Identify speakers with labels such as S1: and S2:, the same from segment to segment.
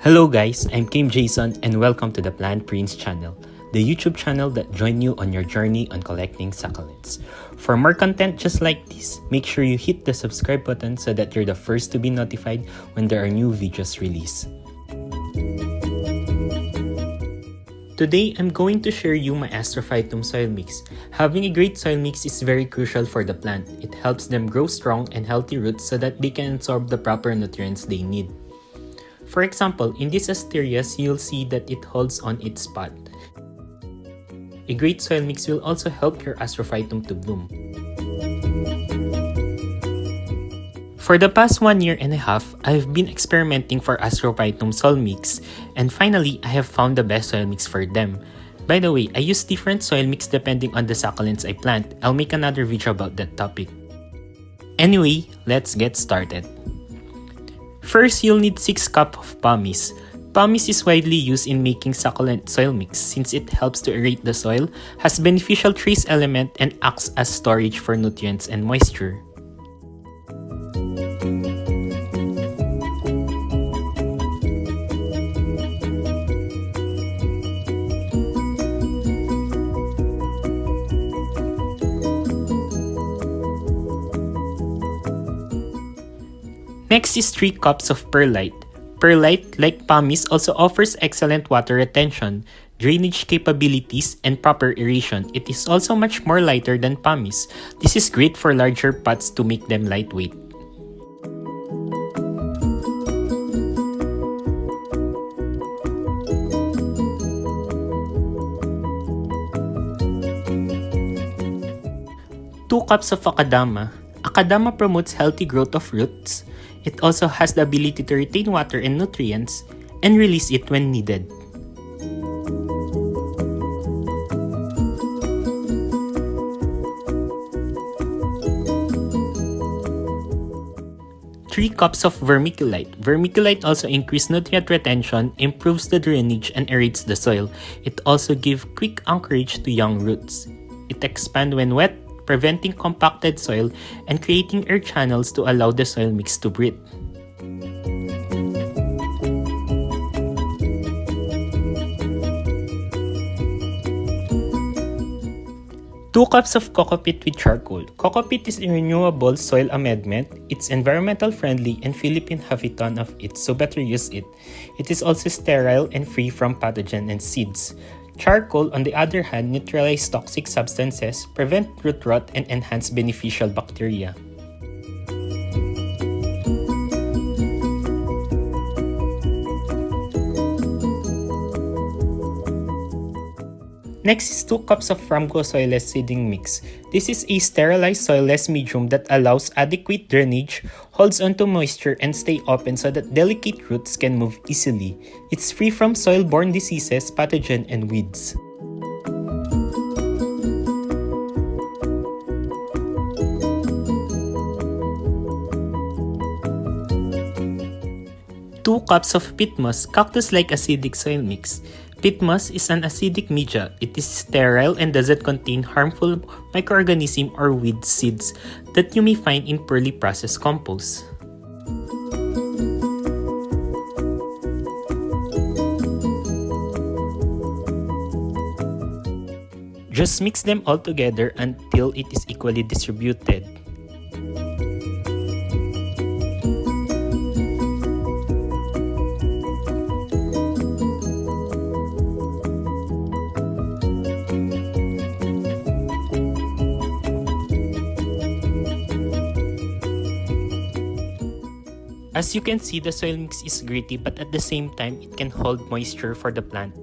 S1: Hello guys, I'm Jayson and welcome to the Plant Prince channel, the YouTube channel that join you on your journey on collecting succulents. For more content just like this, make sure you hit the subscribe button so that you're the first to be notified when there are new videos released. Today, I'm going to share you my Astrophytum Soilmix. Having a great soil mix is very crucial for the plant. It helps them grow strong and healthy roots so that they can absorb the proper nutrients they need. For example, in this asterias, you'll see that it holds on its spot. A great soil mix will also help your Astrophytum to bloom. For the past 1 year and a half, I've been experimenting for Astrophytum Soilmix, and finally, I have found the best soil mix for them. By the way, I use different soil mix depending on the succulents I plant. I'll make another video about that topic. Anyway, let's get started. First, you'll need 6 cups of pumice. Pumice is widely used in making succulent soil mix since it helps to aerate the soil, has beneficial trace element, and acts as storage for nutrients and moisture. Next is 3 cups of perlite. Perlite, like pumice, also offers excellent water retention, drainage capabilities, and proper aeration. It is also much more lighter than pumice. This is great for larger pots to make them lightweight. Two cups of akadama. Akadama promotes healthy growth of roots. It also has the ability to retain water and nutrients and release it when needed. Three cups of vermiculite. Vermiculite also increases nutrient retention, improves the drainage, and aerates the soil. It also gives quick anchorage to young roots. It expands when wet, preventing compacted soil and creating air channels to allow the soil mix to breathe. Two cups of coco peat with charcoal. Coco peat is a renewable soil amendment. It's environmental friendly and Philippines have a ton of it, so better use it. It is also sterile and free from pathogen and seeds. Charcoal, on the other hand, neutralizes toxic substances, prevent root rot, and enhance beneficial bacteria. Next is 2 cups of Ramco soilless seeding mix. This is a sterilized soilless medium that allows adequate drainage, holds onto moisture, and stay open so that delicate roots can move easily. It's free from soil-borne diseases, pathogen, and weeds. Two cups of peat moss, cactus-like acidic soil mix. Peat moss is an acidic media. It is sterile and doesn't contain harmful microorganisms or weed seeds that you may find in poorly processed compost. Just mix them all together until it is equally distributed. As you can see, the soil mix is gritty, but at the same time, it can hold moisture for the plant.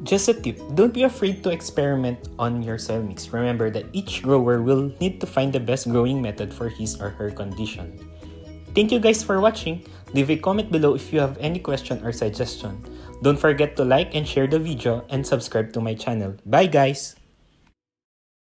S1: Just a tip, don't be afraid to experiment on your soil mix. Remember that each grower will need to find the best growing method for his or her condition. Thank you guys for watching. Leave a comment below if you have any question or suggestion. Don't forget to like and share the video and subscribe to my channel. Bye guys!